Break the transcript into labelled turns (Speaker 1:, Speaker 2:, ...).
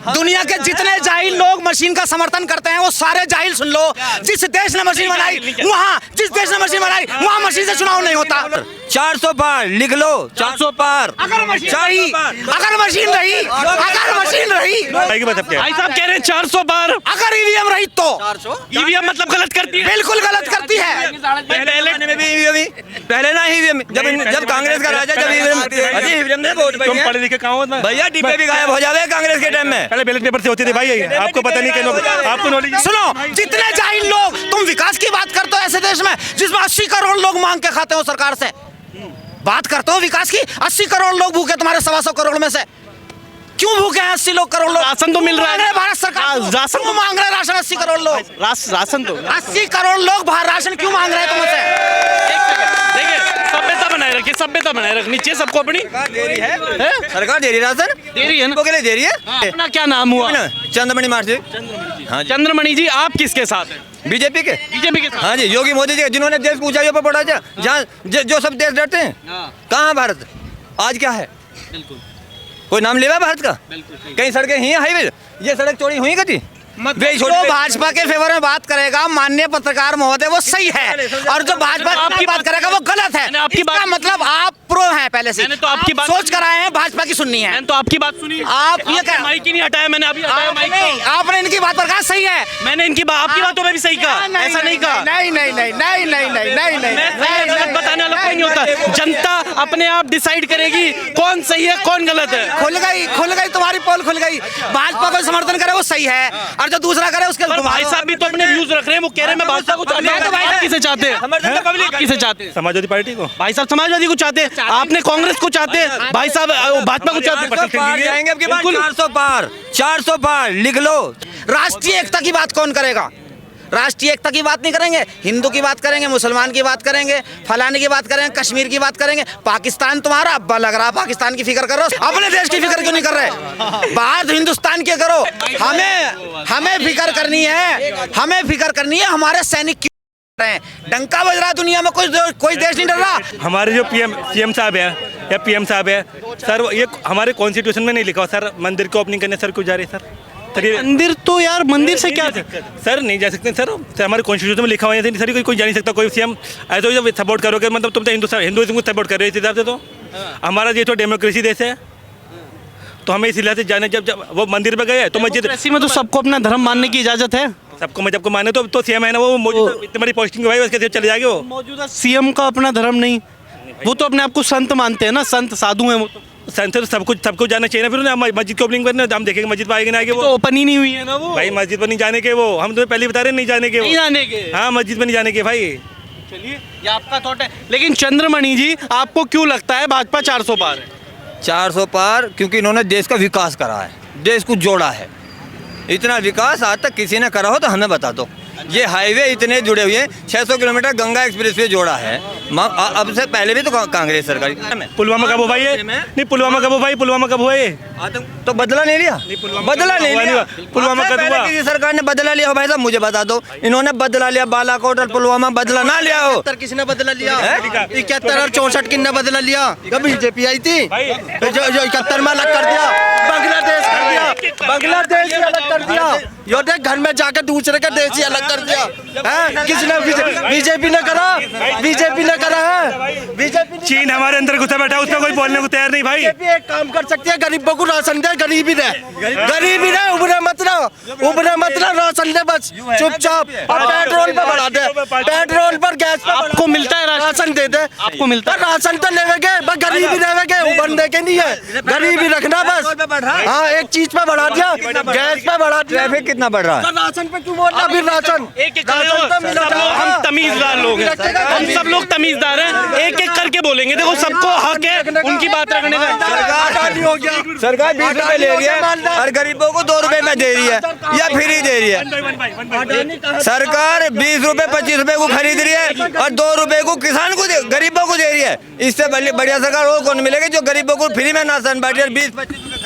Speaker 1: दुनिया के जितने जाहिल लोग मशीन का समर्थन करते हैं वो सारे जाहिल सुन लो। जिस देश ने मशीन बनाई जिस देश ने मशीन बनाई वहाँ मशीन से चुनाव नहीं होता।
Speaker 2: 400 पार लिख लो, 400 पार।
Speaker 1: अगर मशीन रही
Speaker 3: भाई साहब कह रहे हैं 400 पार।
Speaker 1: अगर ईवीएम रही तो
Speaker 3: ईवीएम मतलब गलत करती है,
Speaker 1: बिल्कुल गलत करती है।
Speaker 2: पहले ना ईवीएम जब कांग्रेस का राजा जब ईवीएम ने वोट
Speaker 3: तुम पढ़े लिखे कहाँ हो
Speaker 2: भैया डिब्बे भी गायब हो जावे कांग्रेस के टाइम में।
Speaker 3: पहले बैलेट पेपर से होती थी भाई, आपको पता नहीं क्या, आपको नॉलेज।
Speaker 1: सुनो, जितने जाहिल लोग तुम विकास की बात करते हो ऐसे देश में जिसमें 80 करोड़ लोग मांग के खाते हो सरकार से, बात करते हो विकास की। 80 करोड़ लोग भूखे तुम्हारे 125 करोड़ में से, क्यों भूखे हैं 80 करोड़ लोग?
Speaker 3: राशन तो मिल रहा है
Speaker 1: भारत सरकार, राशन क्यों मांग रहे हैं? राशन 80 करोड़ लोग,
Speaker 3: राशन तो
Speaker 1: 80 करोड़ लोग बाहर राशन क्यों मांग रहे हैं तुमसे?
Speaker 3: देखिए सभ्यता बनाए रखिए, सभ्यता बनाए रखनी चाहिए सबको अपनी।
Speaker 2: सरकार दे रही राशन,
Speaker 3: दे रही है ना,
Speaker 2: के लिए दे रही है।
Speaker 3: अपना क्या नाम हुआ?
Speaker 2: चंद्रमणि मार्च। हाँ
Speaker 3: चंद्रमणि जी, आप किसके साथ हैं?
Speaker 2: बीजेपी के
Speaker 3: साथ।
Speaker 2: हाँ जी, योगी मोदी जी जिन्होंने देश को ऊंचाइयों पर बढ़ा दिया, जहाँ जो सब देश डरते हैं। कहाँ भारत आज क्या है?
Speaker 3: बिल्कुल
Speaker 2: कोई नाम लेवा भारत का? कहीं सड़कें ही हाईवे, ये सड़क चौड़ी हुई कभी?
Speaker 1: जो भाजपा के फेवर में बात करेगा माननीय पत्रकार महोदय वो सही है, और जो भाजपा की बात करेगा वो गलत है।
Speaker 3: आपकी बात
Speaker 1: मतलब आप प्रो हैं पहले से,
Speaker 3: मैंने तो आपकी बात
Speaker 1: सोच कर आए हैं भाजपा की सुननी है।
Speaker 3: मैंने तो आपकी बात सुनी।
Speaker 1: आप ये क्या
Speaker 3: माइक ही नहीं हटाया, मैंने अभी हटाया माइक को।
Speaker 1: आपने इनकी बात पर कहा सही है,
Speaker 3: मैंने इनकी आपकी बातों में भी सही कहा, ऐसा नहीं कहा।
Speaker 1: नहीं नहीं नहीं नहीं नहीं नहीं नहीं नहीं
Speaker 3: गलत बताने वाला कोई नहीं होता। जनता अपने आप डिसाइड करेगी कौन सही है कौन गलत है।
Speaker 1: खुल गई तुम्हारी पोल खुल गई। भाजपा को समर्थन करे वो सही है, और जो दूसरा करे उसके
Speaker 3: भाई साहब भी तो अपने व्यूज रख रहे हैं, वो कह रहे हैं मैं भाजपा को चाहते हैं। किसे चाहते हैं? किसे चाहते हैं?
Speaker 4: समाजवादी पार्टी को।
Speaker 3: भाई साहब समाजवादी को चाहते हैं, आपने कांग्रेस को चाहते हैं, भाई साहब भाजपा को चाहते हैं।
Speaker 2: जाएंगे अब की बात 400 पार, 400 पार लिख लो।
Speaker 1: राष्ट्रीय एकता की बात कौन करेगा? राष्ट्रीय एकता की बात नहीं करेंगे, हिंदू की बात करेंगे, मुसलमान की बात करेंगे, फलाने की बात करेंगे, कश्मीर की बात करेंगे। पाकिस्तान तुम्हारा अब्बा लग रहा, पाकिस्तान की फिक्र करो, अपने देश की फिक्र क्यों नहीं कर रहे? बात हिंदुस्तान की करो। हमें फिक्र करनी है, हमें फिक्र करनी है हमारे सैनिक क्यों रहे हैं। डंका बज रहा दुनिया में, कोई देश नहीं डर रहा।
Speaker 4: हमारे जो सीएम साहब है या पीएम साहब है सर, ये हमारे कॉन्स्टिट्यूशन में नहीं लिखा हो सर, मंदिर को ओपनिंग करने सर क्यों जा रहे हैं सर?
Speaker 3: मंदिर तो यार मंदिर से क्या
Speaker 4: सर नहीं जा सकते सर, हमारे कॉन्स्टिट्यूशन में लिखा हुआ है सर, कोई जा नहीं सकता कोई सीएम। ऐसे जब सपोर्ट करोगे मतलब तुम तो हिंदुइज्म को सपोर्ट कर रहे हो इस हिसाब से, तो हमारा ये तो डेमोक्रेसी देश है, तो हमें इस हिसाब से जाने जब वो मंदिर पर गए तो मस्जिद
Speaker 3: में तो सबको अपना धर्म मानने की इजाजत है।
Speaker 4: सबको मजहब को माने तो सीएम है ना, वो मौजूदा इतनी बड़ी पोस्टिंग भाई उसके चले जाएंगे। वो
Speaker 3: मौजूदा सीएम का अपना धर्म नहीं, वो तो अपने आप को संत मानते हैं ना, संत साधु हैं वो तो।
Speaker 4: संसद सबको जाना चाहिए ना, फिर मस्जिद को ओपनिंग करना, हम देखेंगे मस्जिद पर आएंगे ना आएंगे। वो
Speaker 3: तो ओपन ही नहीं हुई है ना वो
Speaker 4: भाई, मस्जिद पर नहीं जाने के, वो हम तुम्हें पहले ही बता रहे हैं नहीं जाने के,
Speaker 3: नहीं जाने के।
Speaker 4: हाँ मस्जिद में नहीं जाने के भाई।
Speaker 3: चलिए ये आपका थॉट है, लेकिन चंद्रमणि जी आपको क्यों लगता है भाजपा 400 पार है?
Speaker 2: 400 पार क्योंकि इन्होंने देश का विकास करा है, देश को जोड़ा है। इतना विकास आज तक किसी ने करा हो तो हमें बता दो। ये हाईवे इतने जुड़े हुए हैं, 600 किलोमीटर गंगा एक्सप्रेसवे जोड़ा है। अब से पहले भी तो कांग्रेस सरकार।
Speaker 4: पुलवामा कब हुआ भाई? नहीं पुलवामा कब हुआ भाई? पुलवामा कब हुआ ये?
Speaker 2: तो बदला नहीं लिया, बदला नहीं लिया।
Speaker 4: पुलवामा कब हुआ?
Speaker 2: किसी सरकार ने बदला लिया हो भाई साहब? मुझे बता दो। इन्होंने बदला लिया, बालाकोट और पुलवामा बदला ना लिया हो।
Speaker 1: किसने बदला लिया? 71 और 64 किसने बदला लिया? कब बीजेपी आई थी जो 71 में अलग कर दिया, बांग्लादेश कर दिया, बांग्लादेश अलग कर दिया, यो देख घर में जाकर दूसरे का देश ही अलग कर दिया है। किसने? बीजेपी ने करा, बीजेपी ने करा है। बीजेपी
Speaker 4: चीन हमारे अंदर घुसा बैठा, उसमें कोई बोलने को तैयार नहीं भाई।
Speaker 1: एक काम कर सकती है, गरीबों को राशन दे, गरीबी रहे, उबरे मत रहो, राशन दे बस चुपचाप। और पेट्रोल पर बढ़ा दे, पेट्रोल पर गैस पर
Speaker 3: आपको मिलता है
Speaker 1: राशन दे दे,
Speaker 3: आपको मिलता है
Speaker 1: राशन तो लेवेगे, बस गरीबी रहेगे, उबरने के नहीं है, गरीबी रखना बस। हाँ एक चीज पे बढ़ा दिया, गैस पे बढ़ा दिया।
Speaker 2: ट्रैफिक कितना बढ़ रहा है?
Speaker 1: राशन पे क्यों बोलना? फिर राशन
Speaker 3: हम तमीजदार लोग हैं, हम सब लोग तमीजदार हैं, एक एक करके बोलेंगे। देखो सबको हक है उनकी बात रखने का।
Speaker 2: सरकार 20 रुपए ले रही है और गरीबों को 2 रुपए में दे रही है या फ्री दे रही है। सरकार 20 रुपए 25 रुपए को खरीद रही है और 2 रुपए को किसान को गरीबों को दे रही है। इससे बढ़िया सरकार और कौन मिलेगी जो गरीबों को फ्री में राशन बांटे 20-25